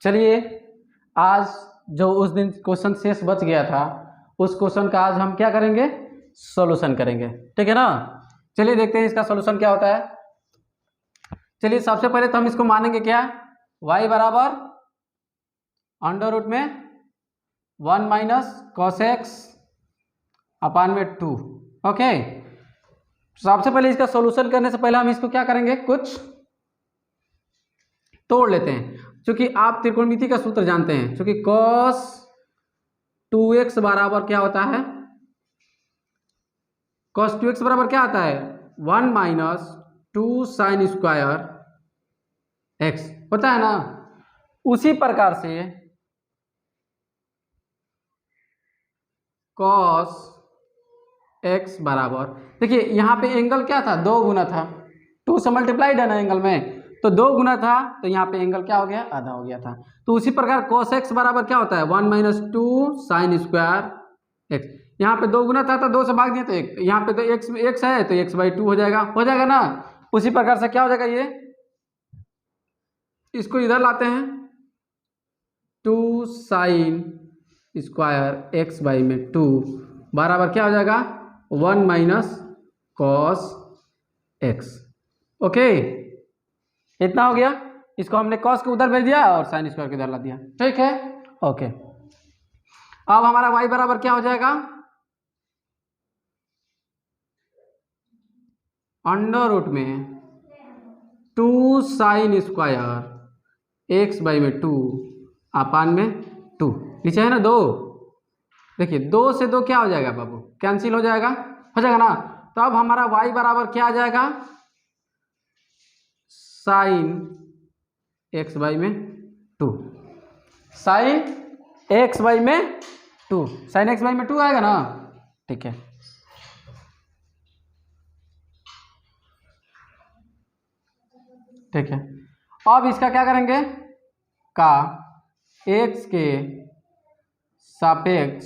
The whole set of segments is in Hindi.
चलिए आज जो उस दिन क्वेश्चन शेष बच गया था उस क्वेश्चन का आज हम क्या करेंगे, सॉल्यूशन करेंगे। ठीक है ना। चलिए देखते हैं इसका सॉल्यूशन क्या होता है। चलिए सबसे पहले तो हम इसको मानेंगे क्या, y बराबर अंडर रूट में 1 माइनस कॉस एक्स अपान में 2। ओके, सबसे पहले इसका सॉल्यूशन करने से पहले हम इसको क्या करेंगे, कुछ तोड़ लेते हैं। क्योंकि आप त्रिकोणमिति का सूत्र जानते हैं, क्योंकि cos 2x बराबर क्या होता है, cos 2x बराबर क्या आता है 1 माइनस 2 साइन स्क्वायर x होता है ना। उसी प्रकार से cos x बराबर, देखिए यहाँ पे एंगल क्या था, 2 गुना था, 2 से मल्टीप्लाइड है ना एंगल में, तो 2 गुना था तो यहाँ पे एंगल क्या हो गया, आधा हो गया था। तो उसी प्रकार cos x बराबर क्या होता है 1 माइनस 2 साइन स्क्वायर x। यहाँ पे 2 गुना था तो 2 से भाग दिया तो 1, यहाँ पे तो x है तो x/2 हो जाएगा ना। उसी प्रकार से क्या हो जाएगा, ये इसको इधर लाते हैं 2 साइन स्क्वायर x/2 बराबर क्या हो जाएगा 1 माइनस कॉस x। ओके, इतना हो गया। इसको हमने कॉस को उधर भेज दिया और साइन स्क्वायर को इधर ला दिया। ठीक है, ओके। अब हमारा y बराबर क्या हो जाएगा, अंडर रूट में 2 साइन स्क्वायर x/2 अपान में 2, नीचे है ना 2, देखिए 2 से 2 क्या हो जाएगा बाबू, कैंसिल हो जाएगा ना। तो अब हमारा y बराबर क्या आ जाएगा, sign x/2, sign x/2, sign x/2 आएगा ना। ठीक है, ठीक है। अब इसका क्या करेंगे, का x के सापेक्ष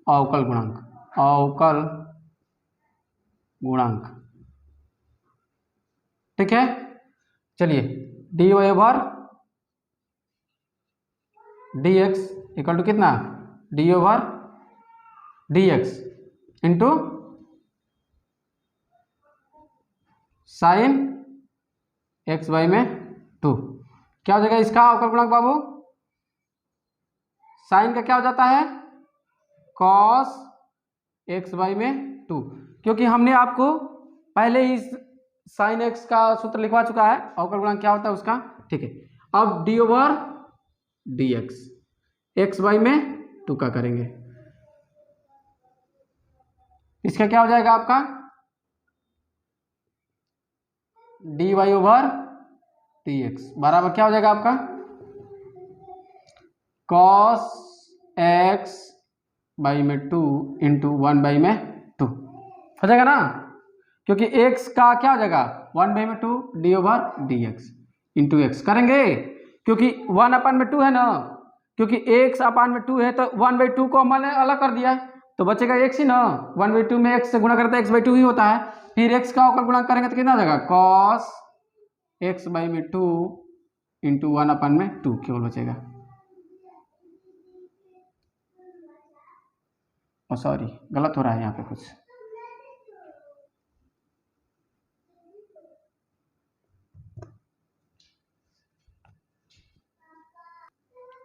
अवकल गुणांक, ठीक है। चलिए dy over dx equal to कितना, dy over dx into sine x/2 क्या हो जाएगा इसका अवकल गुणांक बाबू, साइन का क्या हो जाता है cos x/2, क्योंकि हमने आपको पहले ही साइन x का सूत्र लिखवा चुका है, अवकल गुणांक क्या होता है उसका। ठीक है, अब d ओवर dx x/2 का करेंगे, इसका क्या हो जाएगा आपका dy ओवर dx बराबर क्या हो जाएगा आपका cos x/2 इंटू 1/2 हो जाएगा ना, क्योंकि x का क्या हो जाएगा 1/2 D over dx into x करेंगे, क्योंकि 1/2 है ना, क्योंकि x/2 है तो 1/2 को हमने अलग कर दिया है तो बचेगा x ही ना, 1/2 में x से गुणा करते हैं x/2 ही होता है। फिर x का अवकल गुणांक करेंगे तो कितना हो जाएगा cos x/2 इंटू 1/2 केवल बचेगा। सॉरी गलत हो रहा है यहाँ पे कुछ,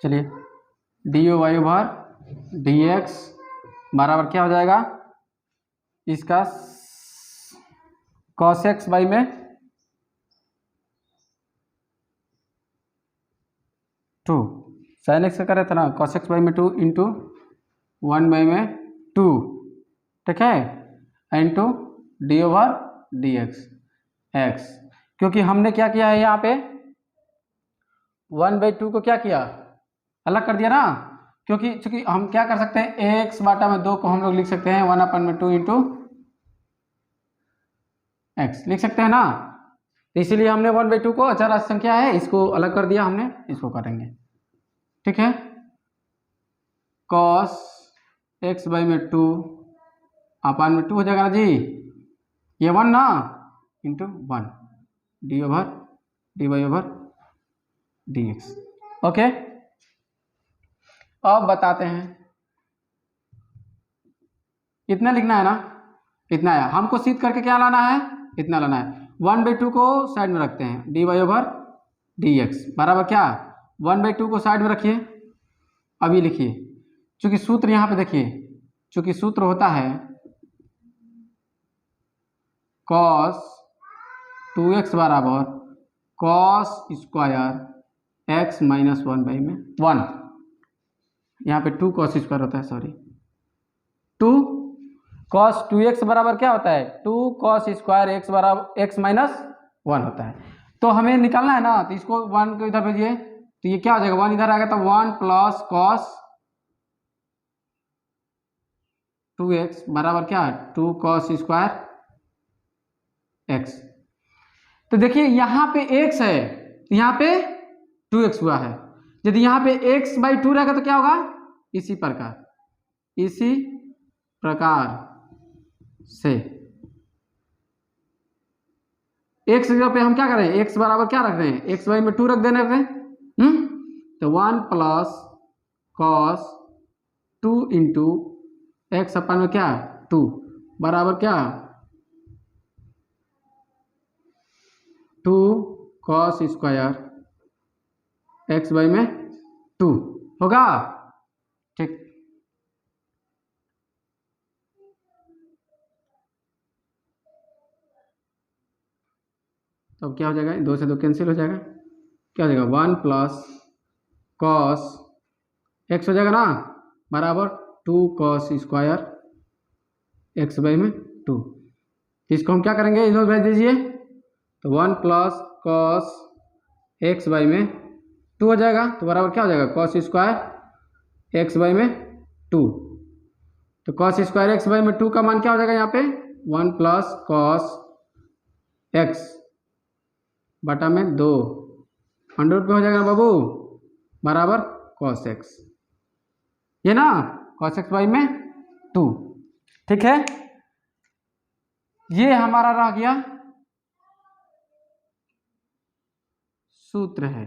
चलिए dy ओवर dx बराबर क्या हो जाएगा इसका cos x/2 साइन x का करे था ना cos x/2 इंटू 1/2, ठीक है, into D over dx x, क्योंकि हमने क्या किया है यहाँ पे 1/2 को क्या किया अलग कर दिया ना, क्योंकि हम क्या कर सकते हैं x/2 को हम लोग लिख सकते हैं 1/2 इंटू x लिख सकते हैं ना, तो इसीलिए हमने 1/2 को अचर राशि संख्या है इसको अलग कर दिया हमने, इसको करेंगे। ठीक है, cos x/2 अपान में 2 हो जाएगा ना जी, ये 1 ना into 1 dy over dx। Okay, अब बताते हैं, इतना लिखना है ना, इतना है, हमको सीध करके क्या लाना है, इतना लाना है। 1/2 को साइड में रखते हैं, dy ओवर dx बराबर क्या, 1/2 को साइड में रखिए। अभी लिखिए, चूंकि सूत्र यहाँ पे देखिए, चूंकि सूत्र होता है cos 2x बराबर cos स्क्वायर x माइनस 1/1, यहाँ पे 2 cos स्क्वायर होता है, सॉरी 2 cos 2x बराबर क्या होता है, 2 cos स्क्वायर x बराबर x माइनस 1 होता है। तो हमें निकालना है ना, तो इसको 1 को इधर भेजिए, तो ये क्या हो जाएगा, 1 इधर आ गया, तो 1 प्लस cos 2x बराबर क्या है, 2 cos स्क्वायर x। तो देखिए यहाँ पे x है, यहाँ पे 2x हुआ है, यदि यहाँ पे x/2 रहेगा तो क्या होगा, इसी प्रकार से x जगह पे हम क्या कर रहे हैं, x बराबर क्या रख रहे हैं, x/2 रख देने रहे हैं, तो 1 प्लस cos 2 इंटू x अपन में क्या 2 बराबर क्या 2 cos स्क्वायर x/2 होगा, ठीक। तो क्या हो जाएगा, 2 से 2 कैंसिल हो जाएगा, क्या हो जाएगा 1 प्लस cos x हो जाएगा ना, बराबर 2 cos स्क्वायर x/2। इसको हम क्या करेंगे, इधर भेज दीजिए, तो 1 प्लस cos x/2 हो जाएगा, तो बराबर क्या हो जाएगा cos स्क्वायर x/2। तो cos स्क्वायर x/2 का मान क्या हो जाएगा यहाँ पे, 1 प्लस cos x बटा में 2 अंडर रूट पे हो जाएगा ना बाबू, बराबर cos x, ये ना cos x/2, ठीक है। ये हमारा रह गया सूत्र है,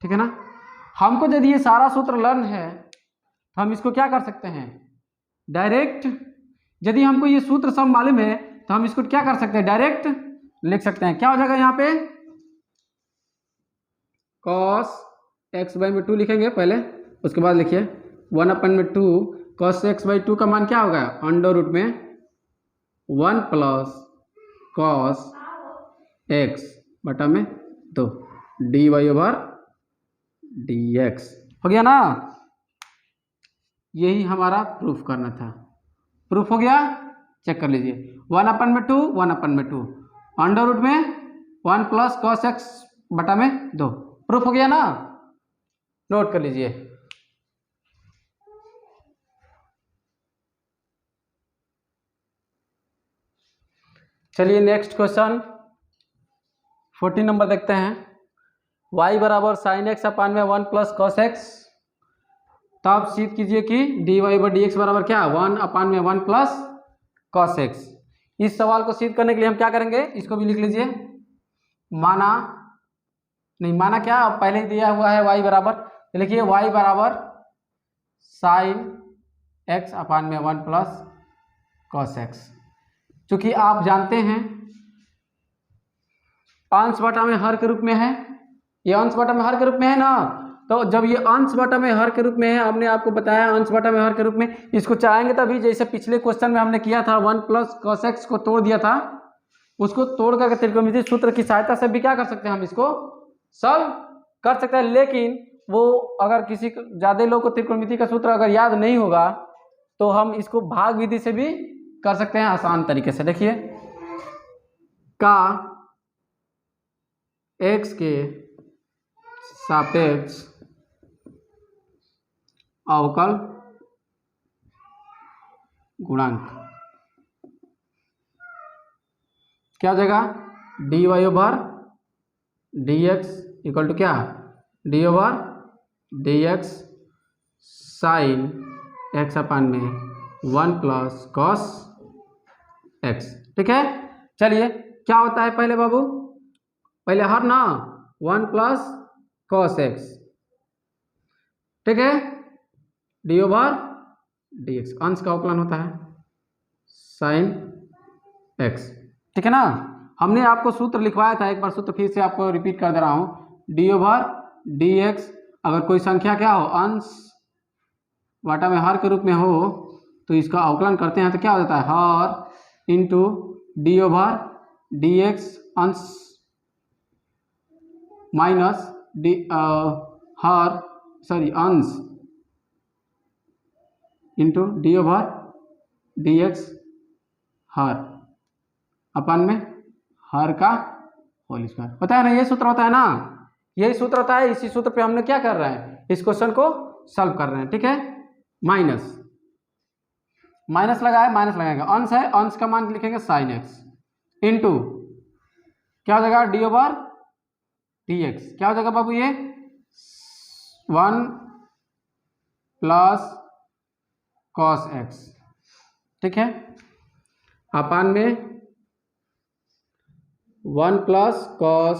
ठीक है ना। हमको यदि ये सारा सूत्र लर्न है तो हम इसको क्या कर सकते हैं, डायरेक्ट, यदि हमको ये सूत्र सब मालूम है तो हम इसको क्या कर सकते हैं, डायरेक्ट लिख सकते हैं। क्या हो जाएगा यहाँ पे, cos x/2 लिखेंगे पहले, उसके बाद लिखिए 1/2 cos x/2 का मान क्या होगा, अंडर रूट में 1 प्लस cos x बटा में 2 dy ओवर dx हो गया ना। यही हमारा प्रूफ करना था, प्रूफ हो गया, चेक कर लीजिए, 1/2 1/2 अंडर रूट में 1 प्लस cos x बटा में 2, प्रूफ हो गया ना, नोट कर लीजिए। चलिए नेक्स्ट क्वेश्चन 14 नंबर देखते हैं, y बराबर sin x अपान में 1 प्लस cos x, तब सीध कीजिए कि dy ओवर dx बराबर क्या 1/1 प्लस cos x। इस सवाल को सिद्ध करने के लिए हम क्या करेंगे, इसको भी लिख लीजिए, माना नहीं, माना क्या, अब पहले ही दिया हुआ है y बराबर, तो लिखिए y बराबर sin x अपान में 1 प्लस cos x। चूंकि आप जानते हैं अंश बटा में हर के रूप में है, ये अंश बटा में हर के रूप में है ना, तो जब ये अंश बटा में हर के रूप में है, हमने आपको बताया अंश बटा में हर के रूप में, इसको चाहेंगे तभी, जैसे पिछले क्वेश्चन में हमने किया था 1 प्लस cos x को तोड़ दिया था, उसको तोड़ करके त्रिकोणमितीय सूत्र की सहायता से भी क्या कर सकते हैं, हम इसको सॉल्व कर सकते हैं। लेकिन वो अगर किसी ज़्यादा लोग को त्रिकोणमिति का सूत्र अगर याद नहीं होगा तो हम इसको भाग विधि से भी कर सकते हैं आसान तरीके से। देखिए, का x के सापेक्ष अवकल गुणांक क्या हो जाएगा, dy over dx equal to क्या, D over dx sine x upon में 1 प्लस cos x, ठीक है। चलिए क्या होता है पहले बाबू, पहले हर ना, 1 प्लस कॉस एक्स, ठीक है, डी ओवर डी एक्स, अंश का अवकलन होता है साइन एक्स, ठीक है ना। हमने आपको सूत्र लिखवाया था एक बार, सूत्र फिर से आपको रिपीट कर दे रहा हूँ, डी ओवर डी एक्स, अगर कोई संख्या क्या हो अंश वाटा में हर के रूप में हो तो इसका अवकलन करते हैं तो क्या हो जाता है हर into D over D X अंश माइनस डी अंश into D over D X हर अपन में हर का होल स्क्वायर, पता है ना, ये सूत्र होता है ना, यही सूत्र होता है। इसी सूत्र पे हमने क्या कर रहे हैं, इस क्वेश्चन को सॉल्व कर रहे हैं, ठीक है। माइनस माइनस लगा है, माइनस लगाएंगे, अंश है, अंश का मान लिखेंगे साइन एक्स इंटू क्या हो जाएगा डी ओवर डी एक्स, क्या हो जाएगा बाबू ये 1 प्लस कॉस एक्स, ठीक है, अपान में 1 प्लस कॉस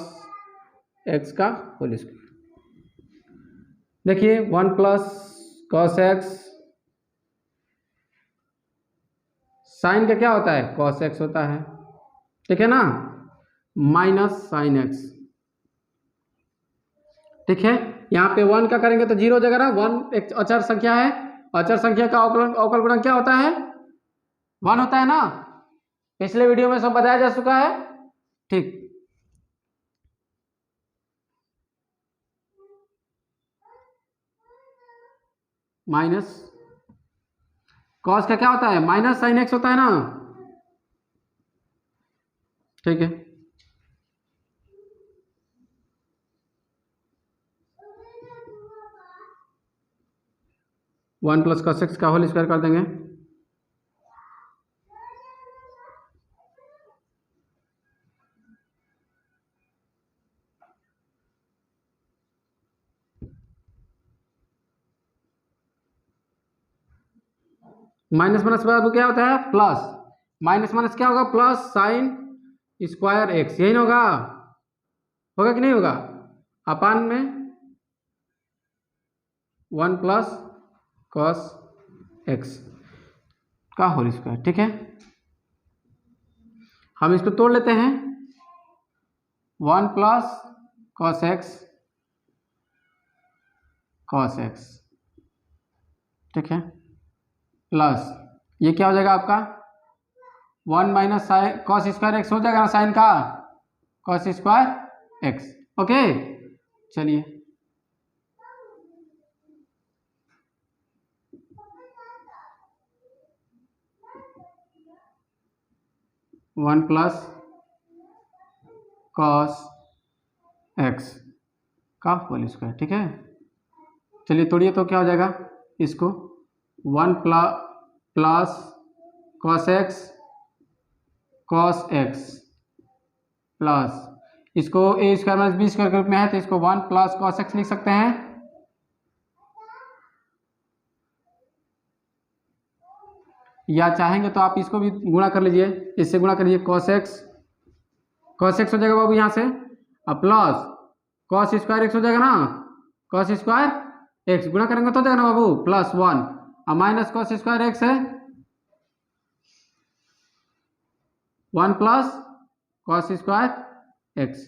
एक्स का होल स्क्वायर। देखिए 1 प्लस कॉस एक्स, साइन का क्या होता है कॉस एक्स होता है, ठीक है ना, माइनस साइन एक्स, ठीक है। यहाँ पे 1 का करेंगे तो 0 हो जाएगा ना, 1 एक अचर संख्या है, अचर संख्या का अवकल गुणक क्या होता है 1 होता है ना, पिछले वीडियो में सब बताया जा चुका है, ठीक। माइनस कॉस का क्या होता है माइनस साइन एक्स होता है ना, ठीक है। वन प्लस कॉस एक्स का होल स्क्वायर कर देंगे, माइनस माइनस बाबू क्या होता है प्लस, माइनस माइनस क्या होगा प्लस साइन स्क्वायर एक्स, यही ना होगा, होगा कि नहीं होगा, अपान में 1 प्लस कॉस एक्स का होल स्क्वायर, ठीक है। हम इसको तोड़ लेते हैं, 1 प्लस कॉस एक्स, ठीक है, प्लस ये क्या हो जाएगा आपका 1 minus sine cos square x हो जाएगा ना, साइन का कॉस स्क्वायर एक्स, ओके। चलिए वन प्लस कॉस एक्स का होल स्क्वायर, ठीक है। चलिए तोड़िए तो क्या हो जाएगा, इसको 1 प्लस कॉस एक्स प्लस इसको ए स्क्वायर माइनस बी स्क्वायर के रूप में है तो इसको 1 प्लस कॉस एक्स लिख सकते हैं, या चाहेंगे तो आप इसको भी गुणा कर लीजिए, इससे गुणा कर लीजिए कॉस एक्स हो जाएगा बाबू यहाँ से, अब प्लस कॉस स्क्वायर एक्स हो जाएगा ना, कॉस स्क्वायर एक्स गुणा करेंगे तो हो जाएगा ना बाबू प्लस 1, अब माइनस कॉस स्क्वायर एक्स है 1 plus cos square x,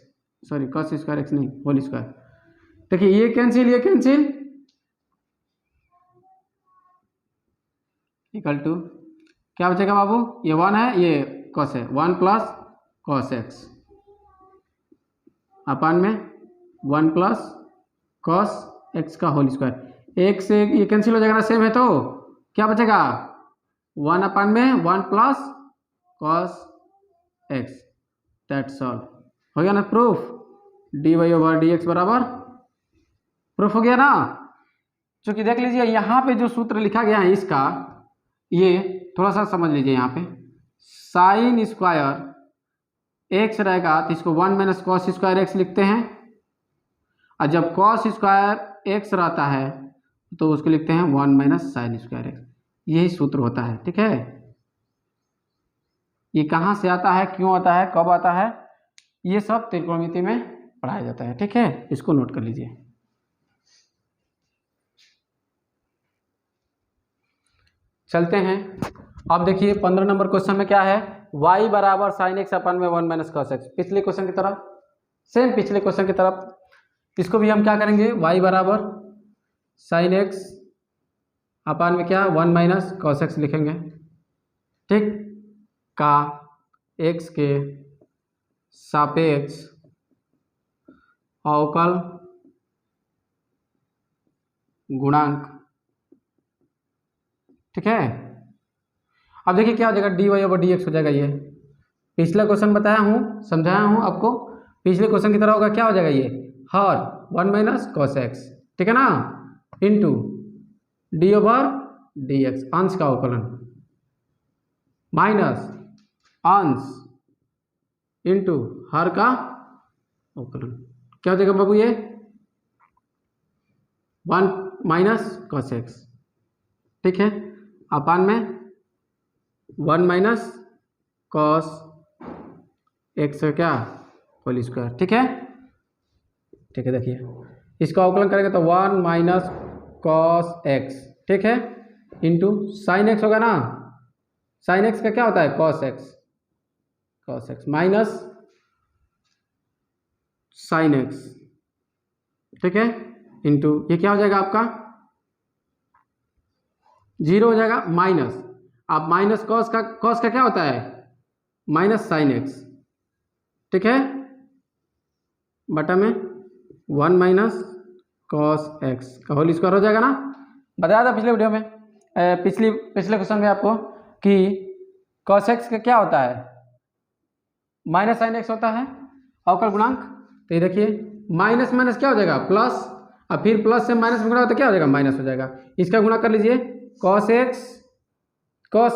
sorry cos square x नहीं होल स्क्वायर, देखिए ये कैंसिल इक्वल टू क्या बचेगा बाबू, ये 1 है ये कॉस है, 1 प्लस कॉस एक्स अपान में 1 प्लस कॉस एक्स का होल स्क्वायर, एक से ये कैंसिल हो जाएगा ना, सेम है तो क्या बचेगा 1 अपान में 1 plus cos x, that's all, हो गया ना proof, D Y over D X बराबर प्रूफ हो गया ना। चूंकि देख लीजिए यहाँ पे जो सूत्र लिखा गया है इसका, ये थोड़ा सा समझ लीजिए, यहाँ पे साइन स्क्वायर एक्स रहेगा तो इसको 1 माइनस कॉस स्क्वायर एक्स लिखते हैं, और जब कॉस स्क्वायर एक्स रहता है तो उसको लिखते हैं 1 माइनस साइन स्क्वायर एक्स, यही सूत्र होता है, ठीक है। ये कहाँ से आता है, क्यों आता है, कब आता है, ये सब त्रिकोणमिति में पढ़ाया जाता है। ठीक है, इसको नोट कर लीजिए। चलते हैं। अब देखिए 15 नंबर क्वेश्चन में क्या है, y बराबर साइन एक्स अपन में 1 माइनस कॉस एक्स। पिछले क्वेश्चन की तरह, सेम पिछले क्वेश्चन की तरफ इसको भी हम क्या करेंगे, y बराबर साइन एक्स अपन में क्या 1 माइनस कॉस एक्स लिखेंगे। ठीक, का x के सापेक्ष अवकल गुणांक। ठीक है, अब देखिए क्या हो जाएगा, dy ओवर dx हो जाएगा। ये पिछला क्वेश्चन बताया हूँ, समझाया हूँ आपको, पिछले क्वेश्चन की तरह होगा। क्या हो जाएगा ये, हर 1 माइनस कॉस एक्स, ठीक है ना, into D over D X, अंश का अवकलन, माइनस अंश इंटू हर का अवकलन। क्या हो जाएगा बाबू, ये 1 माइनस कॉस एक्स। ठीक है, अपान में 1 माइनस कॉस एक्स का क्या, होल स्क्वायर। ठीक है, ठीक है, देखिए इसका अवकलन करेंगे तो 1 माइनस कॉस एक्स, ठीक है, इंटू साइन एक्स होगा ना, साइन एक्स का क्या होता है cos x, cos x minus sine x. ठीक है, इंटू ये क्या हो जाएगा आपका 0 हो जाएगा, माइनस आप माइनस कॉस का क्या होता है माइनस साइन एक्स। ठीक है, बटा में 1 माइनस कॉस एक्स का होल स्क्वायर हो जाएगा ना। बताया था पिछले वीडियो में, पिछले क्वेश्चन में आपको कि कॉस एक्स का क्या होता है माइनस साइन एक्स होता है अवकल गुणांक। तो ये देखिए माइनस माइनस क्या हो जाएगा प्लस, और फिर प्लस से माइनस में गुणा तो क्या हो जाएगा माइनस हो जाएगा। इसका गुणा कर लीजिए, cos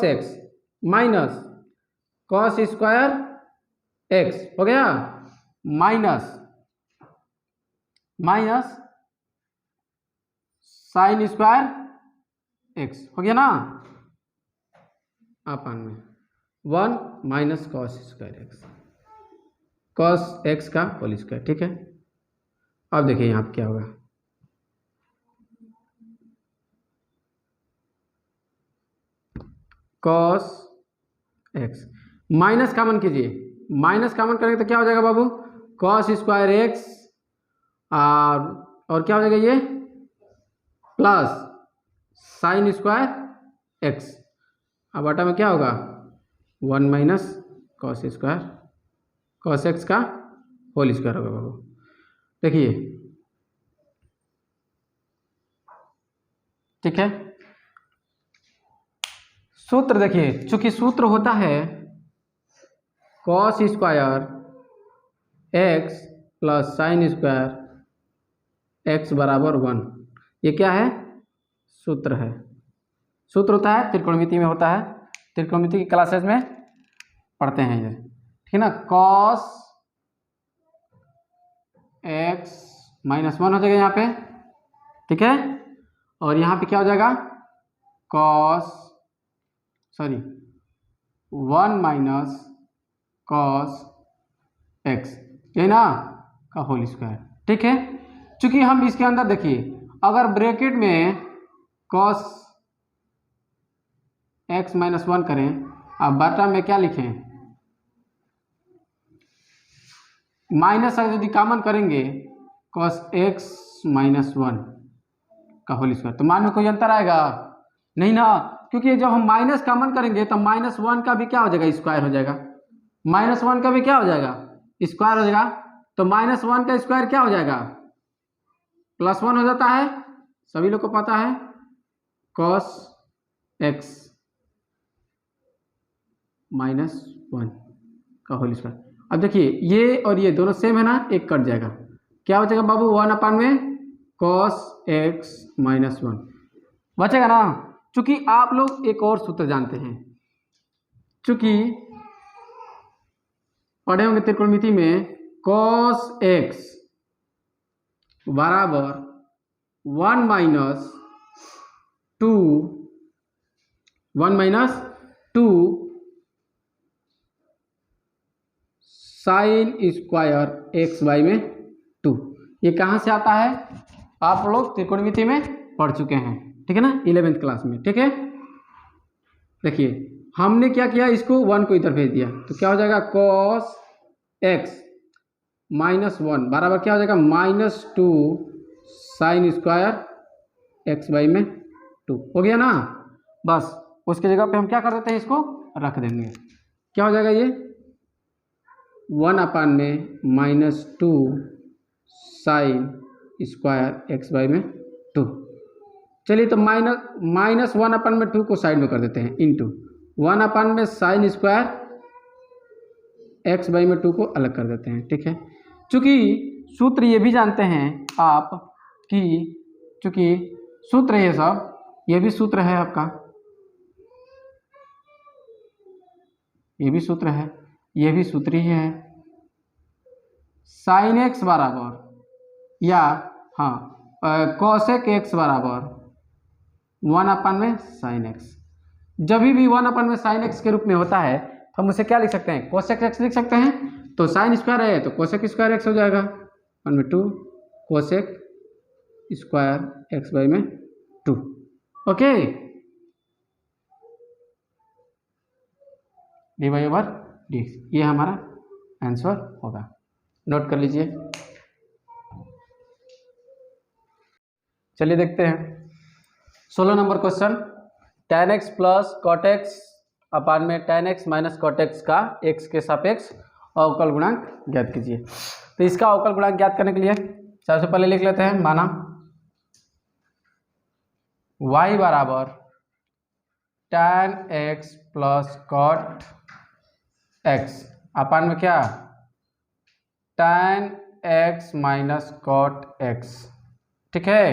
x minus cos square x हो गया, माइनस साइन स्क्वायर एक्स हो गया ना, अपन में 1 minus cos square x, cos x का होल स्क्वायर। ठीक है, अब देखिए यहाँ पे क्या होगा, कॉस एक्स माइनस कॉमन कीजिए, माइनस कॉमन करेंगे तो क्या हो जाएगा बाबू कॉस स्क्वायर एक्स, और क्या हो जाएगा ये प्लस साइन स्क्वायर एक्स, अब बटा में क्या होगा 1 minus cos square cos x का होल स्क्वायर होगा बाबू। देखिए ठीक है, सूत्र देखिए, चूंकि सूत्र होता है cos square x plus sign square x बराबर 1, ये क्या है सूत्र है, सूत्र होता है त्रिकोणमिति में होता है, त्रिकोणमिति की क्लासेस में पढ़ते हैं ये, ठीक है ना। कॉस एक्स माइनस 1 हो जाएगा यहाँ पे, ठीक है, और यहाँ पे क्या हो जाएगा कॉस 1 माइनस कॉस एक्स, ये ना का होल स्क्वायर। ठीक है, चूंकि हम इसके अंदर देखिए अगर ब्रैकेट में कॉस एक्स माइनस 1 करें, अब बटा में क्या लिखें माइनस, अगर यदि कॉमन करेंगे कॉस एक्स माइनस 1 का होल स्क्वायर, तो मान में कोई अंतर आएगा नहीं ना, क्योंकि जब हम माइनस कॉमन करेंगे तो माइनस 1 का भी क्या हो जाएगा स्क्वायर हो जाएगा, माइनस 1 का भी क्या हो जाएगा स्क्वायर हो जाएगा, तो माइनस 1 का स्क्वायर क्या हो जाएगा प्लस 1 हो जाता है, सभी लोग को पता है कॉस एक्स माइनस 1 का होल स्क्वायर। अब देखिए ये और ये दोनों सेम है ना, एक कट जाएगा, क्या हो जाएगा बाबू 1 अपान में कॉस एक्स माइनस 1 बचेगा ना। चूंकि आप लोग एक और सूत्र जानते हैं, चूंकि पढ़े होंगे त्रिकोणमिति में कॉस एक्स बराबर 1 minus 2 sine square x y में 2। ये कहाँ से आता है? आप लोग त्रिकोणमिति में पढ़ चुके हैं, ठीक है ना, 11वीं क्लास में। ठीक है, देखिए हमने क्या किया, इसको 1 को इधर भेज दिया तो क्या हो जाएगा, cos x -1 बराबर क्या हो जाएगा, -2 sin स्क्वायर x बाई में 2 हो गया ना। बस उसकी जगह पे हम क्या कर देते हैं, इसको रख देंगे। क्या हो जाएगा ये 1 में -2 sin स्क्वायर x बाई में 2। चलिए तो -1 में 2 को साइड में कर देते हैं, इंटू 1 में sin स्क्वायर x बाई में 2 को अलग कर देते हैं। ठीक है, चूंकि सूत्र ये भी जानते हैं आप कि चूंकि सूत्र ये सब, ये भी सूत्र है आपका, ये भी सूत्र है, ये भी सूत्र ही है, sin x बराबर या cosec x बराबर 1 में sin x। जब भी 1 में sin x के रूप में होता है तो हम उसे क्या लिख सकते हैं, cosec x लिख सकते हैं। तो sin स्क्वायर है तो cosec स्क्वायर x हो जाएगा, 1/2 cosec स्क्वायर x बाई में 2। ओके, dy/dx ये हमारा आंसर होगा, नोट कर लीजिए। चलिए देखते हैं 16 number question, tan x plus cot x upon में tan x minus cot x का x के सापेक्ष अवकल गुणांक ज्ञात कीजिए। तो इसका अवकल गुणांक ज्ञात करने के लिए सबसे पहले लिख लेते हैं, माना y बराबर tan x plus cot x upon में क्या, tan x minus cot x। ठीक है,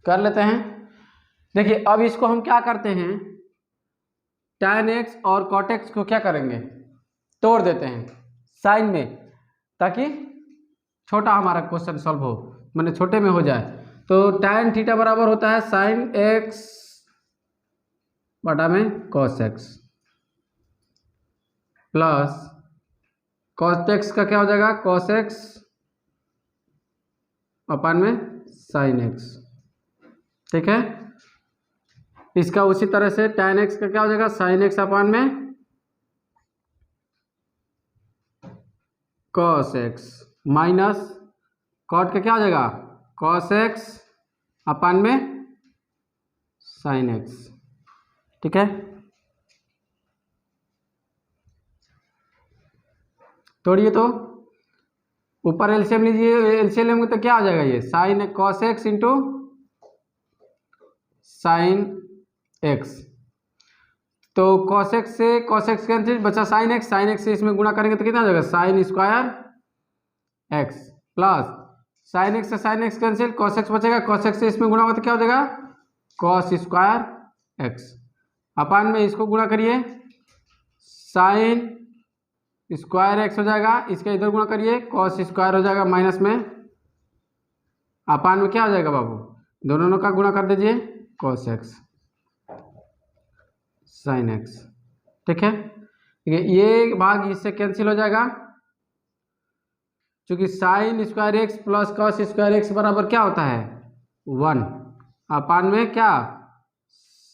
कर लेते हैं। देखिए अब इसको हम क्या करते हैं, tan x और cot x को क्या करेंगे, तोड़ देते हैं साइन में, ताकि छोटा हमारा क्वेश्चन सॉल्व हो, माने छोटे में हो जाए। तो tan थीटा बराबर होता है sin x बटा में cos x plus cos x का क्या हो जाएगा, cos x अपान में sin x। ठीक है, इसका उसी तरह से tan x का क्या हो जाएगा, sin x अपान में cos x माइनस cot का क्या हो जाएगा, cos x अपान में sin x। ठीक है, तोड़िए तो ऊपर एलसीएम लीजिए, एलसीएम लेंगे तो क्या हो जाएगा, ये sin cos x into sin x। तो cos x से cos x कैंसिल, बचा sin x, sin x से इसमें गुणा करेंगे तो कितना हो जाएगा, sin square x plus sin x से sin x cancel, cos x बचेगा, cos x से इसमें गुणा होगा तो क्या हो जाएगा, cos स्क्वायर x अपान में इसको गुणा करिए, sin स्क्वायर x हो जाएगा, इसका इधर गुणा करिए, cos स्क्वायर हो जाएगा माइनस में, अपान में क्या हो जाएगा बाबू, दोनों का गुणा कर दीजिए, cos x sin x। ठीक है, ये भाग इससे कैंसिल हो जाएगा, क्योंकि sin square x plus cos square x बराबर क्या होता है, 1 अपान में क्या,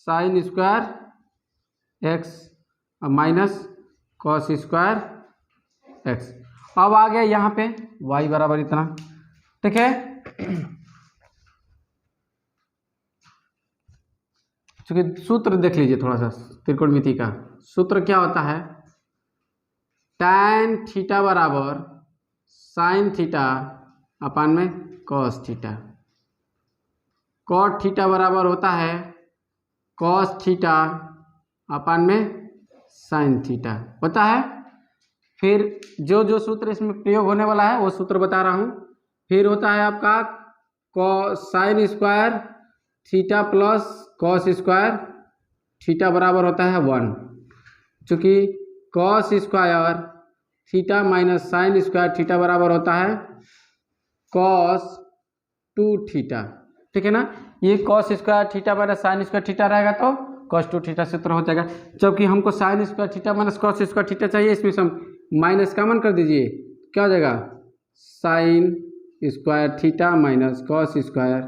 sin square x minus cos square x। अब आ गया यहाँ पे y बराबर इतना। ठीक है, क्योंकि सूत्र देख लीजिए थोड़ा सा, त्रिकोणमिति का सूत्र क्या होता है, tan थीटा बराबर sin थीटा अपान में cos थीटा, cot थीटा बराबर होता है cos थीटा अपान में sin थीटा होता है। फिर जो जो सूत्र इसमें प्रयोग होने वाला है वो सूत्र बता रहा हूँ। फिर होता है आपका sin square theta plus cos square theta बराबर होता है 1, चूँकि cos square theta minus sin square theta बराबर होता है cos 2 थीटा। ठीक है ना, ये cos square theta minus sin square theta रहेगा तो cos 2 थीटा सूत्र हो जाएगा। जबकि हमको sin square theta minus cos square theta चाहिए, इसमें से हम माइनस कॉमन कर दीजिए, क्या हो जाएगा sine square theta minus cos square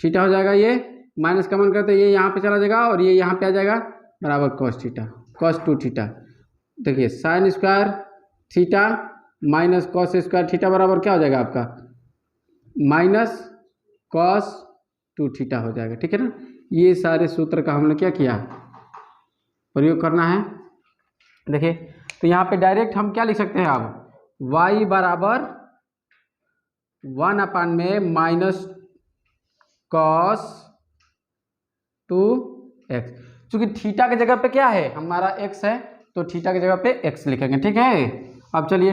theta हो जाएगा। ये माइनस कॉमन करते ये यहाँ पे चला जाएगा और ये यहाँ पे आ जाएगा बराबर कॉस थीटा, कॉस 2 थीटा। देखिए sine square theta minus cos square theta बराबर क्या हो जाएगा आपका माइनस कॉस 2 थीटा हो जाएगा। ठीक है ना। ये सारे सूत्र का हमने क्या किया प्रयोग करना है। देखिए तो यहाँ पे डायरेक्ट हम क्या लिख सकते हैं अब y बराबर 1 में माइनस कॉस 2x, चूंकि थीटा की जगह पे क्या है हमारा x है तो थीटा की जगह पे x लिखेंगे। ठीक है। अब चलिए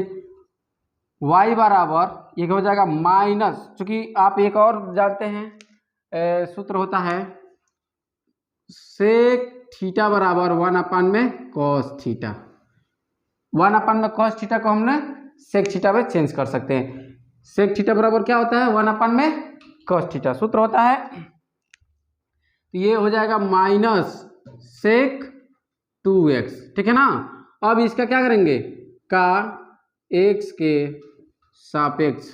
y बराबर ये हो जाएगा माइनस, चूंकि आप एक और जानते हैं सूत्र होता है सेक थीटा बराबर 1 में कॉस थीटा। 1 में कॉस थीटा को हमने सेक थीटा में चेंज कर सकते हैं। सेक थीटा बराबर क्या होता है 1 में कॉस थीटा सूत्र होता है। तो ये हो जाएगा माइनस सेक 2x। ठीक है ना। अब इसका क्या करेंगे का x के सापेक्ष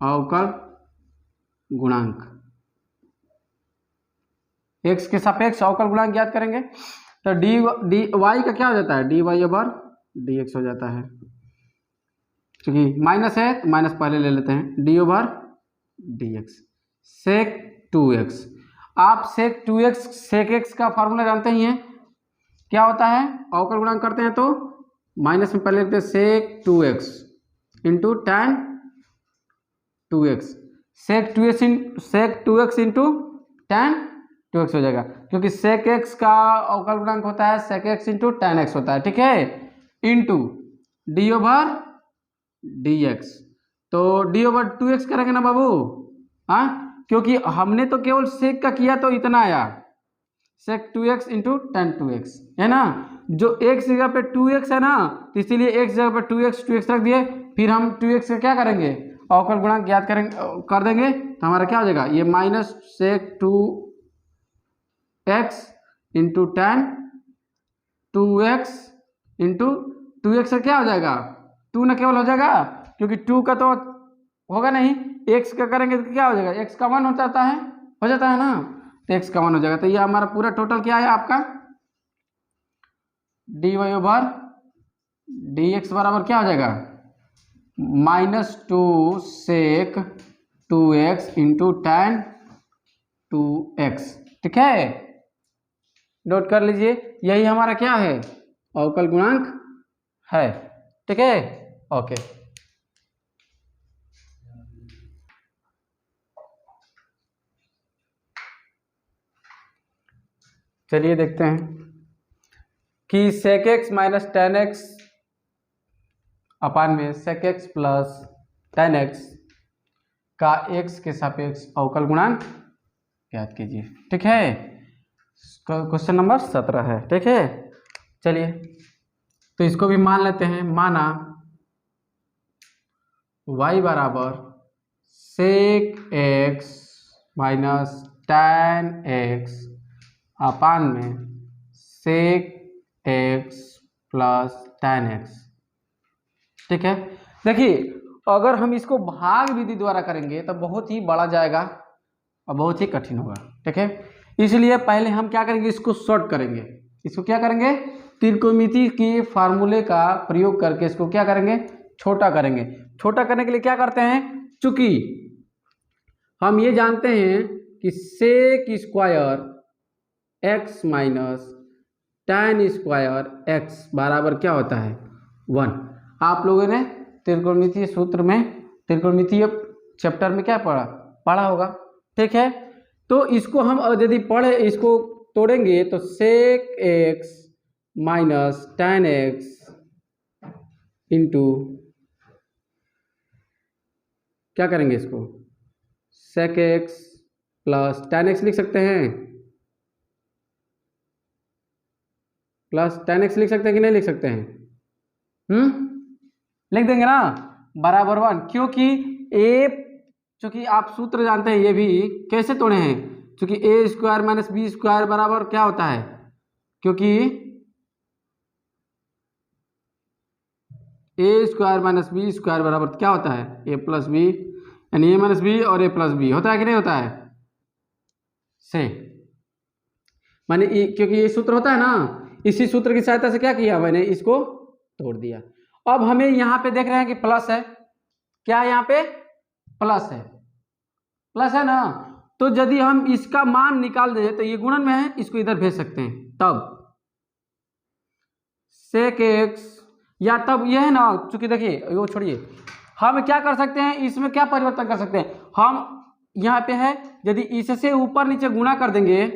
अवकल गुणांक, x के सापेक्ष अवकल गुणांक ज्ञात करेंगे। तो डी वाई का क्या हो जाता है dy ओवर dx हो जाता है, क्योंकि माइनस है तो माइनस पहले ले लेते हैं डी ओवर dx सेक 2x। आप सेक 2x सेक x का फॉर्मूला जानते ही हैं क्या होता है अवकल गुणांक करते हैं तो माइनस में पहले लेते हैं सेक 2x इंटू tan 2x सेक 2x इंटू tan 2x हो जाएगा, क्योंकि सेक x का अवकल गुणांक होता है सेक x इंटू tan x होता है। ठीक है। इंटू डी ओवर dx, तो डी ओवर 2x करेंगे ना बाबू। हाँ क्योंकि हमने तो केवल सेक का किया तो इतना आया सेक 2x इंटू tan 2x है ना। जो x जगह पे 2x है ना तो इसीलिए x जगह पे 2x रख दिए। फिर हम 2x का क्या करेंगे अवकल गुणांक ज्ञात करेंगे कर देंगे तो हमारा क्या हो जाएगा ये minus sec 2x into tan 2x into 2x का क्या हो जाएगा 2 न केवल हो जाएगा, क्योंकि 2 का तो होगा नहीं, x का करेंगे तो क्या हो जाएगा x का 1 हो जाता है ना, तो x का 1 हो जाएगा। तो ये हमारा पूरा टोटल क्या है आपका dy ओवर dx बराबर क्या हो जाएगा -2 सेक 2x इंटू tan 2x। ठीक है। नोट कर लीजिए यही हमारा क्या है अवकल गुणांक है। ठीक है। ओके चलिए देखते हैं कि sec x minus ten X upon में sec x plus ten x का एक्स के सापेक्ष अवकल गुणांक ज्ञात कीजिए। ठीक है। क्वेश्चन नंबर 17 है। ठीक है। चलिए तो इसको भी मान लेते हैं। माना y बराबर sec x minus ten X upon में sec x plus ten x. ठीक है। देखिए अगर हम इसको भाग विधि द्वारा करेंगे तो बहुत ही बड़ा जाएगा और बहुत ही कठिन होगा। ठीक है। इसलिए पहले हम क्या करेंगे इसको शॉर्ट करेंगे। इसको क्या करेंगे त्रिकोणमिति के फार्मूले का प्रयोग करके इसको क्या करेंगे छोटा करेंगे। छोटा करने के लिए क्या करते हैं चूंकि हम ये जानते हैं कि sec square x minus tan square x बराबर क्या होता है 1। आप लोगों ने त्रिकोणमितीय सूत्र में त्रिकोणमितीय चैप्टर में क्या पढ़ा होगा। ठीक है। तो इसको हम यदि पढ़े इसको तोड़ेंगे तो sec x minus ten x into क्या करेंगे इसको sec x plus ten x लिख सकते हैं, प्लस टेन एक्स लिख सकते हैं कि नहीं लिख सकते हैं लिख देंगे ना बराबर 1, क्योंकि ए चूंकि आप सूत्र जानते हैं ये भी कैसे तोड़े हैं, चूंकि ए स्क्वायर माइनस बी स्क्वायर बराबर क्या होता है क्योंकि ए स्क्वायर माइनस बी स्क्वायर बराबर क्या होता है, ए प्लस बी, यानी ए माइनस बी और ए प्लस बी होता है कि नहीं होता है, से मैंने क्योंकि ये सूत्र होता है ना, इसी सूत्र की सहायता से क्या किया मैंने, इसको तोड़ दिया। अब हमें यहाँ पे देख रहे हैं कि प्लस है, क्या है यहाँ पे, प्लस है, प्लस है ना, तो यदि हम इसका मान निकाल दें तो ये गुणन में है, इसको इधर भेज सकते हैं, तब सेक एक्स, या तब यह है ना, चूंकि देखिए वो छोड़िए, हम क्या कर सकते हैं, इसमें क्या परिवर्तन कर सकते हैं हम, यहाँ पे है यदि इससे ऊपर नीचे गुणा कर देंगे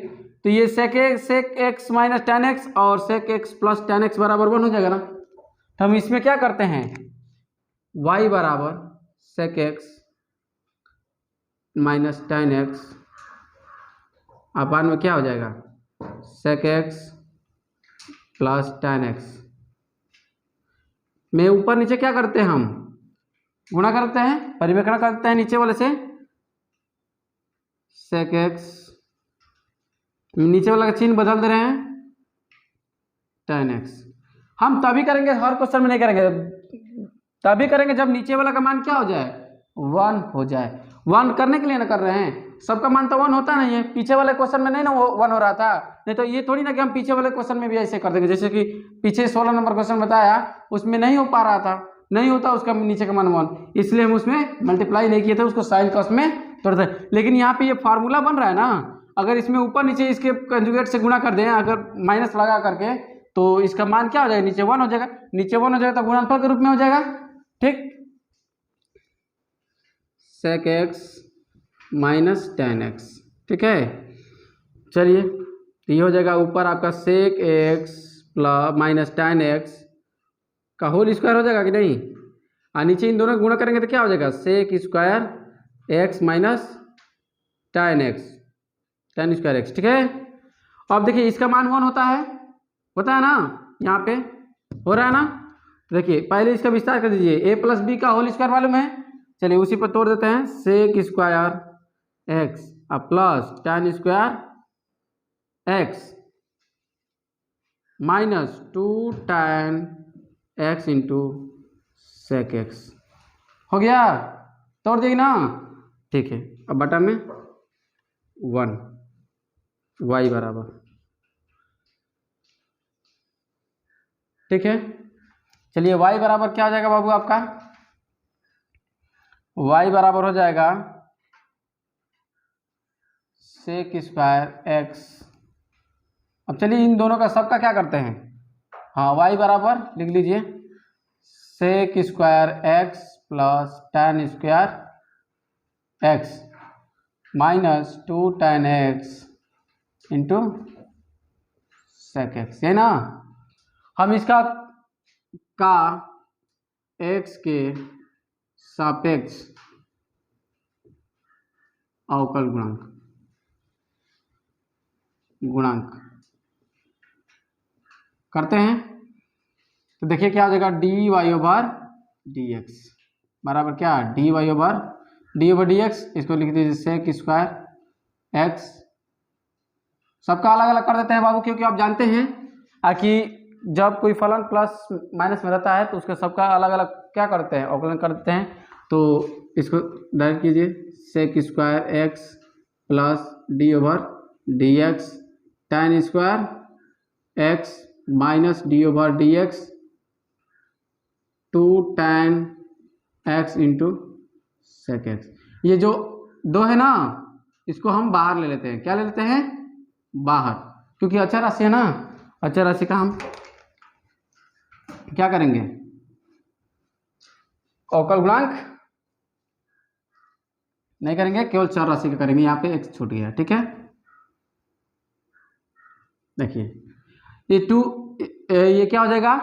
तो ये sec x minus ten X और sec x plus ten X बराबर 1 हो जाएगा ना। तो हम इसमें क्या करते हैं, y बराबर sec x minus ten X upon में क्या हो जाएगा, sec x plus ten X में ऊपर नीचे क्या करते हैं हम, गुणा करते हैं, परिवेक्षण करते हैं नीचे वाले से, सेक एक्स नीचे वाला का चिन्ह बदल दे रहे हैं, टेन एक्स। हम तभी करेंगे, हर क्वेश्चन में नहीं करेंगे, तभी करेंगे जब नीचे वाला का मान क्या हो जाए, 1 हो जाए। 1 करने के लिए ना कर रहे हैं, सबका मान तो 1 होता नहीं है, पीछे वाले क्वेश्चन में नहीं ना वो 1 हो रहा था, नहीं तो ये थोड़ी ना कि हम पीछे वाले क्वेश्चन में भी ऐसे कर देंगे, जैसे कि पीछे 16 नंबर क्वेश्चन बताया उसमें नहीं हो पा रहा था, नहीं होता उसका नीचे का मान 1, इसलिए हम उसमें मल्टीप्लाई नहीं किए थे, उसको साइन कॉस में तोड़ दे। लेकिन यहाँ पे ये फार्मूला बन रहा है ना, अगर इसमें ऊपर नीचे इसके कंजुगेट से गुणा कर दें, अगर माइनस लगा करके, तो इसका मान क्या हो जाएगा, नीचे 1 हो जाएगा, नीचे 1 हो जाएगा तो गुणनफल के रूप में हो जाएगा, ठीक, sec x minus ten x, ठीक है। चलिए तो ये हो जाएगा ऊपर आपका sec x plus minus ten x का होल स्क्वायर हो जाएगा कि नहीं, और नीचे इन दोनों गुणा करेंगे तो क्या हो जाएगा, sec square x minus ten x, tan square x, ठीक है। अब देखिए इसका मान 1 होता है ना, यहाँ पे हो रहा है ना, देखिए पहले इसका विस्तार कर दीजिए, ए प्लस बी का होल स्क्वायर मालूम है, चलिए उसी पर तोड़ देते हैं, sec square x plus tan square x minus 2 tan x into sec x, हो गया, तोड़ देगी ना, ठीक है। अब बटा में 1 y बराबर, ठीक है। चलिए y बराबर क्या हो जाएगा बाबू आपका, y बराबर हो जाएगा सेक स्क्वायर एक्स, अब चलिए इन दोनों का सबका क्या करते हैं, हाँ y बराबर लिख लीजिए, sec square x plus tan square x minus 2 tan x into sec x, है ना। हम इसका का x के सापेक्ष अवकल गुणांक करते हैं, तो देखिए क्या हो जाएगा, D Y over D X बराबर क्या, D Y over D X, इसको लिख दीजिए सेक स्क्वायर एक्स, सबका अलग अलग कर देते हैं बाबू, क्योंकि आप जानते हैं कि जब कोई फलन प्लस माइनस में रहता है तो उसके सबका अलग अलग क्या करते हैं, अवकलन कर देते हैं, तो इसको डायरेक्ट कीजिए, sec square x plus D over D X tan square x minus D over D X 2 tan x into sec x. ये जो दो है ना, इसको हम बाहर ले लेते हैं, क्या ले लेते हैं, बाहर, क्योंकि अचर राशि है ना, अचर राशि का हम क्या करेंगे, अवकल गुणांक नहीं करेंगे, केवल चर राशि का करेंगे, यहाँ पे x छूट गया, ठीक है। देखिए ये 2, ये क्या हो जाएगा,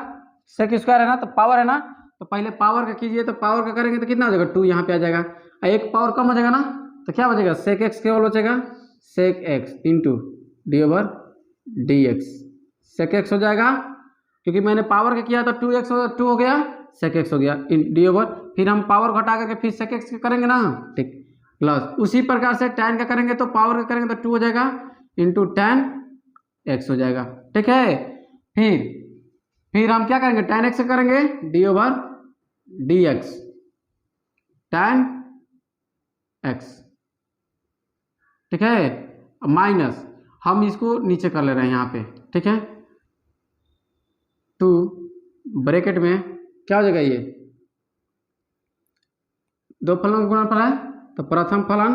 सेक स्क्वायर है ना, तो पावर है ना, तो पहले पावर का कीजिए, तो पावर का करेंगे तो कितना हो जाएगा, 2 यहाँ पे आ जाएगा, एक पावर कम हो जाएगा ना, तो क्या बचेगा, सेक एक्स केवल बचेगा, sec x into D over D X, sec x हो जाएगा, क्योंकि मैंने पावर का किया तो 2x 2 हो गया, सेक एक्स हो गया डी ओवर, फिर हम पावर घटा करके फिर सेक एक्स करेंगे ना, ठीक, प्लस उसी प्रकार से tan का करेंगे तो पावर का करेंगे तो 2 हो जाएगा इंटू टेन एक्स हो जाएगा। ठीक है, फिर हम क्या करेंगे, tan x करेंगे d/dx, tan x। ठीक है, माइनस हम इसको नीचे कर ले रहे हैं यहाँ पे। ठीक है, 2 ब्रैकेट में क्या हो जाएगा, ये दो फलनों का गुणनफल है, तो प्रथम फलन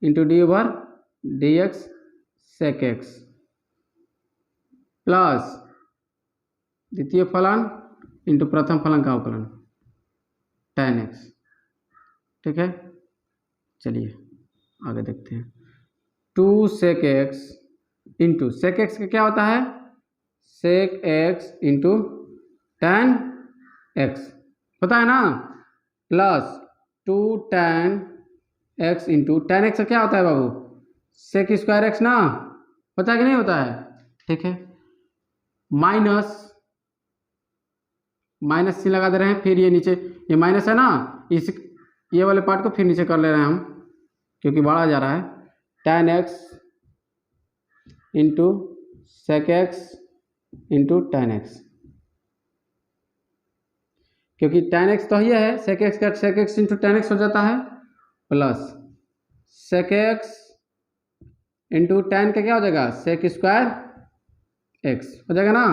into d/dx sec x plus द्वितीय फलन इंटू प्रथम फलन का अवकलन tan x। ठीक है, चलिए आगे देखते हैं। 2 sec x into sec x का क्या होता है, sec x into tan x, पता है ना, plus 2 tan x into tan x का क्या होता है बाबू, sec स्क्वायर x ना, पता है कि नहीं होता है। ठीक है, माइनस सी लगा दे रहे हैं, फिर ये नीचे ये माइनस है ना, इस ये वाले पार्ट को फिर नीचे कर ले रहे हैं हम, क्योंकि बढ़ा जा रहा है। tan x into sec x into tan x, क्योंकि tan x तो ये है, sec x का sec x into tan x हो जाता है, plus sec x into tan का क्या हो जाएगा, sec स्क्वायर x हो जाएगा ना।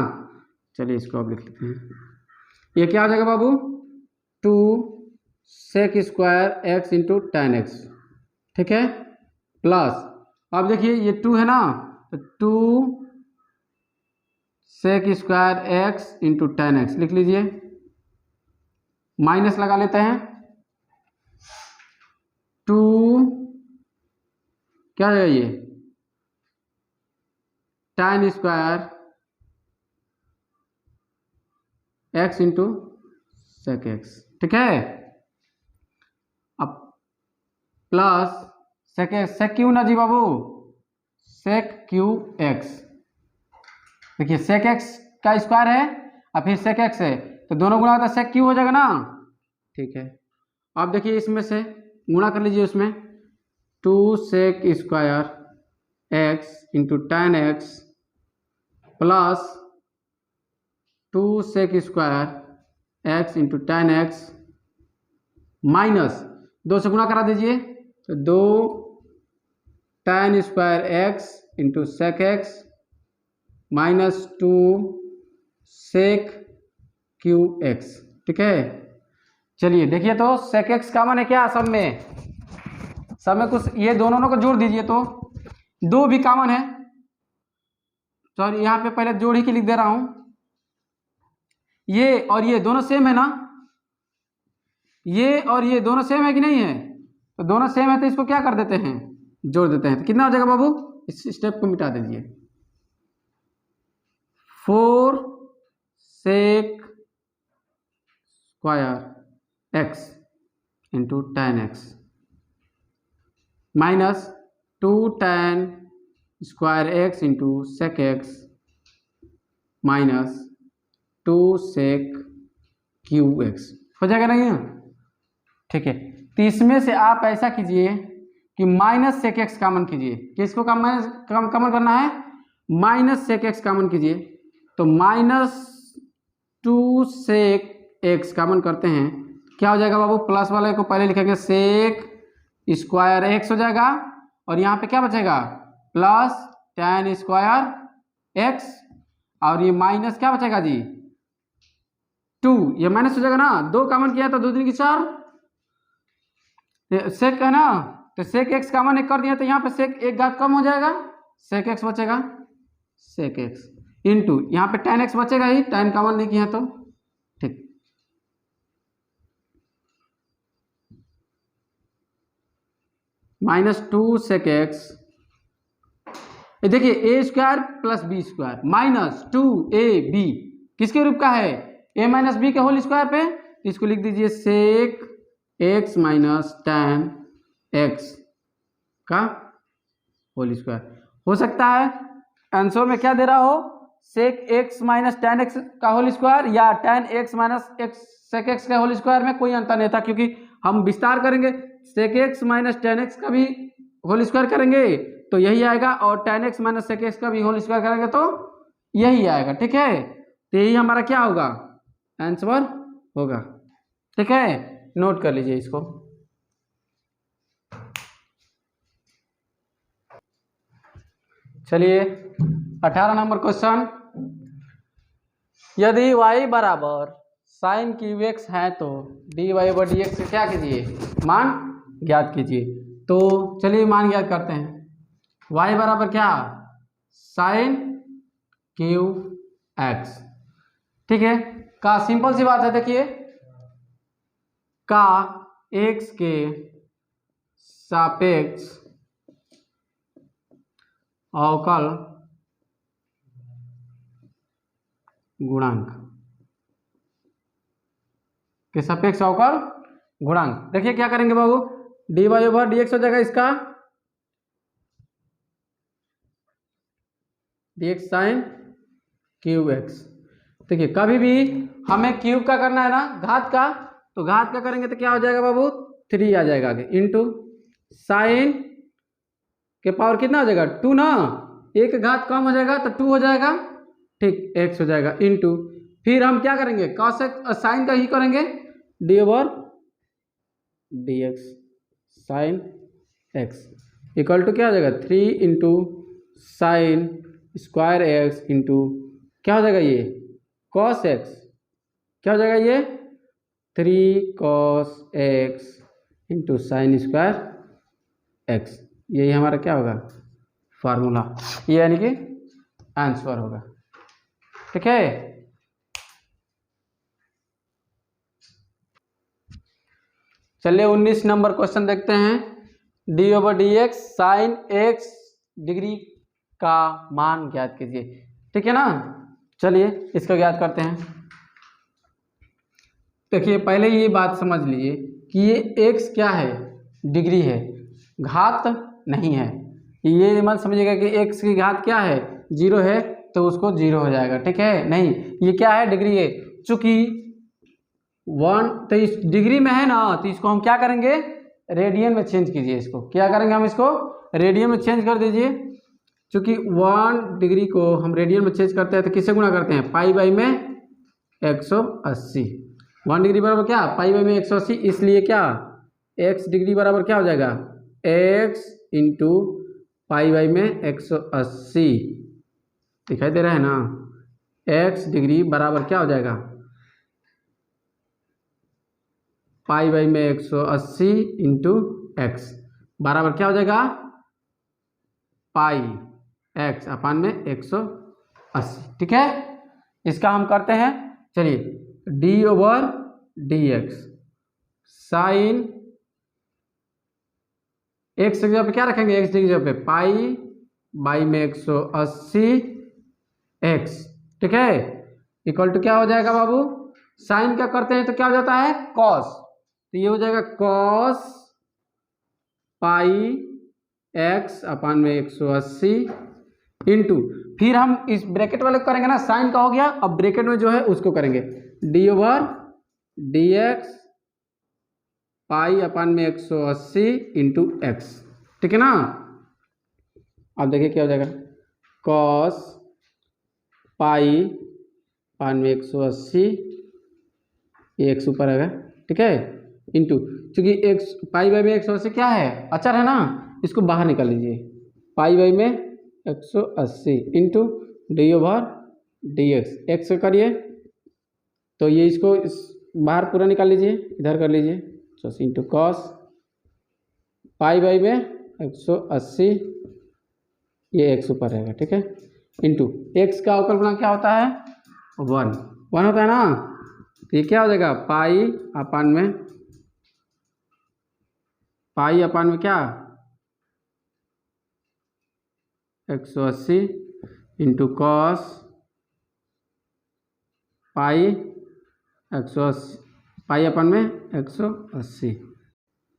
चलिए इसको अब लिख लेते हैं, ये क्या हो जाएगा बाबू, 2 sec square x into tan x। ठीक है, प्लस अब देखिए ये 2 है ना, तो 2 sec square x into tan x लिख लीजिए, माइनस लगा लेते हैं, 2 क्या है ये tan square x into sec x। ठीक है, अब प्लस sec क्यू ना जी बाबू, sec क्यू x। देखिए sec x का स्क्वायर है और फिर sec x है, तो दोनों गुणा होता है sec क्यू हो जाएगा ना। ठीक है, अब देखिए इसमें से गुणा कर लीजिए, उसमें 2 sec square x into tan x plus 2 sec square x into tan x minus 2 से गुणा करा दीजिए, तो 2 tan square x into sec x minus 2 sec Q x। ठीक है, चलिए देखिए, तो sec x कॉमन है क्या, सब में कुछ ये दोनों को जोड़ दीजिए, तो 2 भी कॉमन है। सॉरी, यहाँ पे पहले जोड़ ही के लिख दे रहा हूं, ये और ये दोनों सेम है ना, ये और ये दोनों सेम है कि नहीं है, तो दोनों सेम है तो इसको क्या कर देते हैं, जोड़ देते हैं, तो कितना हो जाएगा बाबू, इस स्टेप को मिटा दीजिए, 4 sec square x into tan x minus 2 tan square x into sec x minus 2 sec Q x हो जाएगा नहीं। ठीक है, तो इसमें से आप ऐसा कीजिए कि माइनस sec x कॉमन कीजिए, किसको कॉमन करना है, माइनस sec x कॉमन कीजिए, तो माइनस 2 sec x कॉमन करते हैं, क्या हो जाएगा बाबू, प्लस वाले को पहले लिखेंगे sec स्क्वायर x हो जाएगा, और यहाँ पे क्या बचेगा, प्लस tan स्क्वायर x, और ये माइनस क्या बचेगा जी, 2, ये माइनस हो जाएगा ना, 2 कॉमन किया तो 2 दूनी की 4, sec है ना, तो sec x कॉमन एक कर दिया, तो यहाँ पे sec एक घात कम हो जाएगा, sec x बचेगा, sec x इंटू यहाँ पे tan x बचेगा ही, tan कॉमन नहीं किया तो। ठीक, माइनस 2 sec x, देखिए A square plus B square minus 2ab किसके रूप का है, a माइनस बी के होल स्क्वायर पे, इसको लिख दीजिए sec x minus tan x का होल स्क्वायर। हो सकता है आंसर में क्या दे रहा हो, sec x minus tan x का होल स्क्वायर या tan x minus sec x का होल स्क्वायर में कोई अंतर नहीं था, क्योंकि हम विस्तार करेंगे, sec x minus tan x का भी होल स्क्वायर करेंगे तो यही आएगा, और tan x minus sec x का भी होल स्क्वायर करेंगे तो यही आएगा। ठीक है, तो यही हमारा क्या होगा, आंसर होगा। ठीक है, नोट कर लीजिए इसको। चलिए 18 नंबर क्वेश्चन, यदि y बराबर साइन क्यूब एक्स है तो dy ओवर डी एक्स क्या कीजिए, मान ज्ञात कीजिए। तो चलिए मान ज्ञात करते हैं। y बराबर क्या, साइन क्यूब एक्स। ठीक है, का सिंपल सी बात है, देखिए का x के सापेक्ष अवकल गुणांक के सापेक्ष अवकल गुणांक। देखिए क्या करेंगे बाबू, D Y over D X हो जाएगा इसका D X sine cube X. देखिए कभी भी हमें क्यूब का करना है ना, घात का, तो घात का करेंगे तो क्या हो जाएगा बाबू, 3 आ जाएगा आगे, इंटू साइन के पावर कितना हो जाएगा, 2 ना, एक घात कम हो जाएगा तो 2 हो जाएगा, ठीक, एक्स हो जाएगा, इंटू फिर हम क्या करेंगे, कॉस एक्स साइन का ही करेंगे, D over D X sine x equal to क्या हो जाएगा, 3 into sine square x into क्या हो जाएगा ये, कॉस एक्स, क्या हो जाएगा ये, 3 cos x into sine square x. यही हमारा क्या होगा, फार्मूला, ये यानी कि आंसर होगा। ठीक है, चलिए 19 नंबर क्वेश्चन देखते हैं, D over D X sine x degree का मान ज्ञात कीजिए। ठीक है ना, चलिए इसका ज्ञात करते हैं। देखिए पहले ये बात समझ लीजिए कि ये x क्या है, डिग्री है, घात नहीं है। ये मत समझिएगा कि x की घात क्या है, 0 है तो उसको 0 हो जाएगा। ठीक है, नहीं, ये क्या है, डिग्री है। चूंकि 1 तो इस डिग्री में है ना, तो इसको हम क्या करेंगे, रेडियन में चेंज कीजिए। इसको क्या करेंगे हम, इसको रेडियन में चेंज कर दीजिए। चूंकि 1 डिग्री को हम रेडियन में चेंज करते हैं तो किससे गुणा करते हैं, पाई बाई में 180। 1 डिग्री बराबर क्या, पाई बाई में 180, इसलिए क्या x डिग्री बराबर क्या हो जाएगा, x इंटू पाई बाई में 180। दिखाई दे रहा है ना, x डिग्री बराबर क्या हो जाएगा, पाई बाई में 180 इंटू एक्स बराबर क्या हो जाएगा, पाई एक्स अपान में 180। ठीक है, इसका हम करते हैं। चलिए D over D X sine x की जगह पे क्या रखेंगे, एक्स की जगह पे पाई बाई में 180 एक्स। ठीक है, इक्वल टू क्या हो जाएगा बाबू, साइन का करते हैं तो क्या हो जाता है, कॉस, तो ये हो जाएगा कॉस पाई एक्स अपान में 180 इंटू फिर हम इस ब्रैकेट वाले को करेंगे ना, साइन का हो गया, अब ब्रैकेट में जो है उसको करेंगे डी ओवर डी एक्स पाई अपान में 180 इंटू एक्स। ठीक है ना, अब देखिए क्या हो जाएगा, कॉस पाई अपान में 180, ये एक्स ऊपर आएगा। ठीक है, इंटू चूंकि एक्स पाई बाई में 180 क्या है, अचर है ना, इसको बाहर निकाल लीजिए, पाई बाई में 180 into D over D x, x करिए तो ये इसको इस बाहर पूरा निकाल लीजिए, इधर कर लीजिए, तो इंटू कॉस पाई बाई में 180, ये एक्स ऊपर रहेगा। ठीक है, इंटू एक्स का अवकल गुणांक क्या होता है, 1 होता है ना, तो ये क्या हो जाएगा, पाई अपान में क्या 180 इंटू कॉस पाई 180 पाई अपान में 180।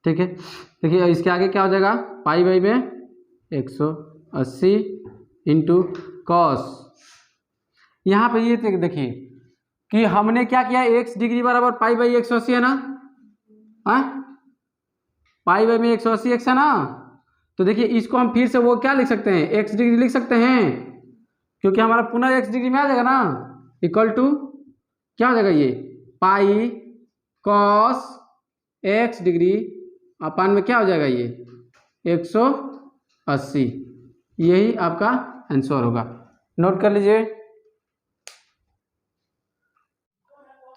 ठीक है, देखिए इसके आगे क्या हो जाएगा, पाई बाई में 180 इंटू कॉस, यहाँ पे ये देखिए कि हमने क्या किया, x डिग्री बराबर पाई बाई 180 है ना, हाँ पाई बाई में 180 एक्स है ना, तो देखिए इसको हम फिर से वो क्या लिख सकते हैं, x डिग्री लिख सकते हैं, क्योंकि हमारा पुनः x डिग्री में आ जाएगा ना, इक्वल टू क्या हो जाएगा ये पाई कॉस x डिग्री अपान में क्या हो जाएगा ये 180। यही आपका आंसर होगा, नोट कर लीजिए।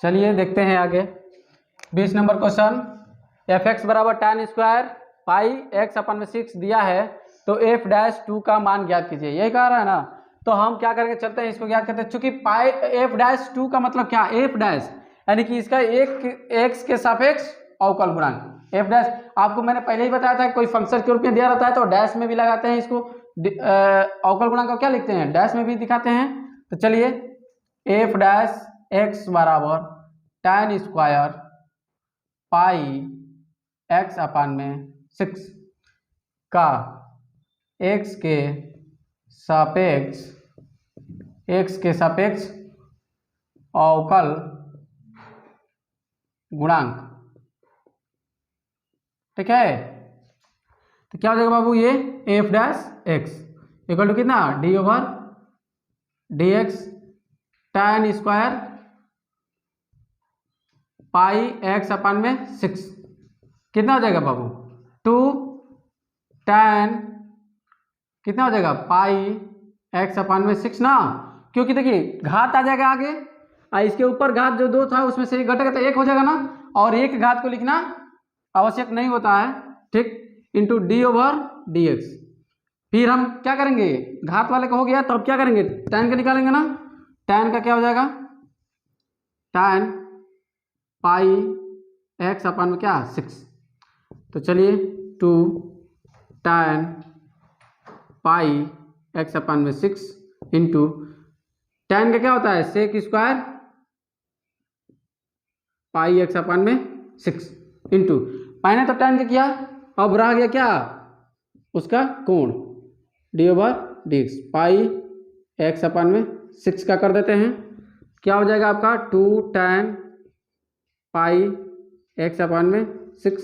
चलिए देखते हैं आगे 20 नंबर क्वेश्चन। एफ एक्स बराबर tan square pi x upon में 6 दिया है, तो एफ डैश 2 का मान ज्ञात कीजिए, यही कह रहा है ना। तो हम क्या करेंगे, चलते हैं इसको ज्ञात करते हैं। चूंकि पाई एफ डैश 2 का मतलब क्या, एफ डैश यानी कि इसका एक एक्स के सापेक्ष अवकल गुणांक। एफ डैश आपको मैंने पहले ही बताया था, कोई फंक्शन के रूप में दिया रहता है तो डैश में भी लगाते हैं इसको, अवकल गुणांक को क्या लिखते हैं, डैश में भी दिखाते हैं। तो चलिए एफ डैश एक्स बराबर tan square pi X upon में 6 का एक्स के सापेक्ष अवकल गुणांक, ठीक है। तो क्या हो जाएगा बाबू, ये F dash X equal to कितना, D over D X tan square pi X upon में 6 कितना हो जाएगा बाबू, 2 tan कितना हो जाएगा पाई एक्स अपान में 6 ना, क्योंकि देखिए घात आ जाएगा आगे, इसके ऊपर घात जो 2 था उसमें से एक घटेगा तो 1 हो जाएगा ना, और एक घात को लिखना आवश्यक नहीं होता है, ठीक, into D over D x. फिर हम क्या करेंगे, घात वाले का हो गया तो अब क्या करेंगे, tan का निकालेंगे ना, tan का क्या हो जाएगा, tan पाई एक्स अपान में क्या 6। तो चलिए 2 tan पाई एक्स अपान में 6 इंटू tan का क्या होता है सेक स्क्वायर पाई एक्स अपान में 6 इंटू पाई तो tan का किया, अब रह गया क्या उसका कोण, डी ओवर डी एक्स पाई एक्स अपान में 6 का कर देते हैं, क्या हो जाएगा आपका 2 tan पाई एक्स अपान में 6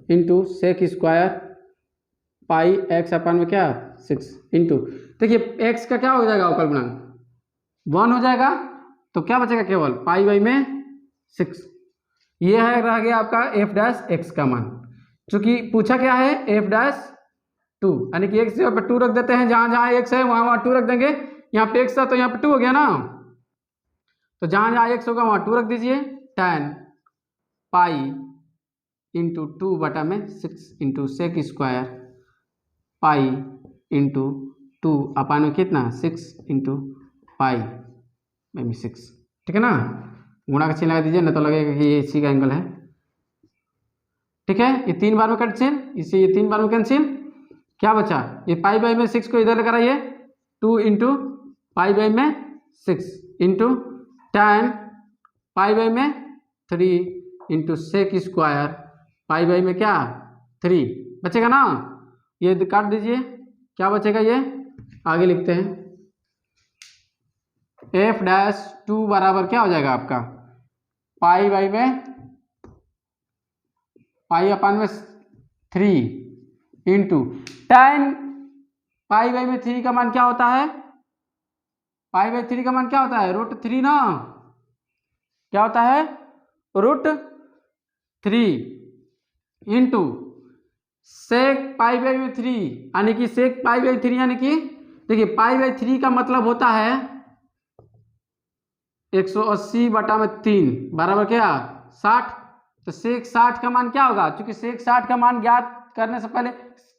into sec square pi X upon में क्या 6 इंटू, देखिए एक्स का क्या हो जाएगा अवकल गुणांक 1 हो जाएगा, तो क्या बचेगा केवल पाई बाई में 6। ये है रह गया आपका एफ डैश एक्स का मान, चूंकि पूछा क्या है एफ डैश 2 यानी कि एक्स जगह पर 2 रख देते हैं, जहां जहां एक्स है वहां वहां 2 रख देंगे, यहाँ पे एक्स था तो यहाँ पे 2 हो गया ना, तो जहां जहां एक्स होगा वहां 2 रख दीजिए, tan पाई इंटू 2 बटा में 6 into sec square pi into 2 upon में कितना 6 इंटू पाई में 6, ठीक है ना, गुणा का चिन्ह लगा दीजिए, ना तो लगेगा कि ये इसी का एंगल है, ठीक है। ये 3 बार में कैंसिल, इसे ये 3 बार में कैंसिल, क्या बचा ये पाई बाई में 6 को इधर लेकर आइए, 2 इंटू पाई बाई में 6 इंटू tan पाई बाई में 3 into sec square pi by में क्या 3 बचेगा ना, ये काट दीजिए, क्या बचेगा ये आगे लिखते हैं, एफ डैश 2 बराबर क्या हो जाएगा आपका पाई बाई में पाई अपान में 3 इंटू tan पाई बाई में 3 का मान क्या होता है, पाई बाई 3 का मान क्या होता है √3 ना, क्या होता है √3 इंटू सेक पाई बाई में 3 यानी कि सेक पाई बाई 3 यानी कि देखिए पाई बाई 3 का मतलब होता है 180 बटा में 3 बराबर क्या 60, तो सेक 60 का मान क्या होगा, क्योंकि सेक 60 का मान ज्ञात करने से पहले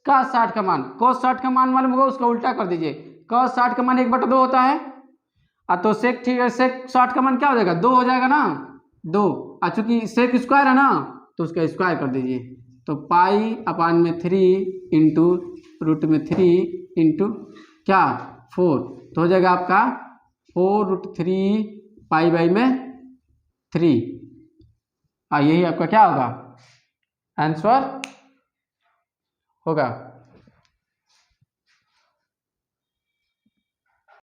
cos 60 का मान, cos 60 का मान मालूम होगा उसका उल्टा कर दीजिए, cos 60 का मान 1/2 होता है, तो सेक ठीक है सेक 60 का मान क्या हो जाएगा 2 हो जाएगा ना 2, चूंकि सेक स्क्वायर है ना तो उसका स्क्वायर कर दीजिए, तो पाई अपान में 3 इंटू √3 इंटू क्या 4, तो हो जाएगा आपका 4√3 पाई बाई में 3, यही आपका क्या होगा आंसर होगा।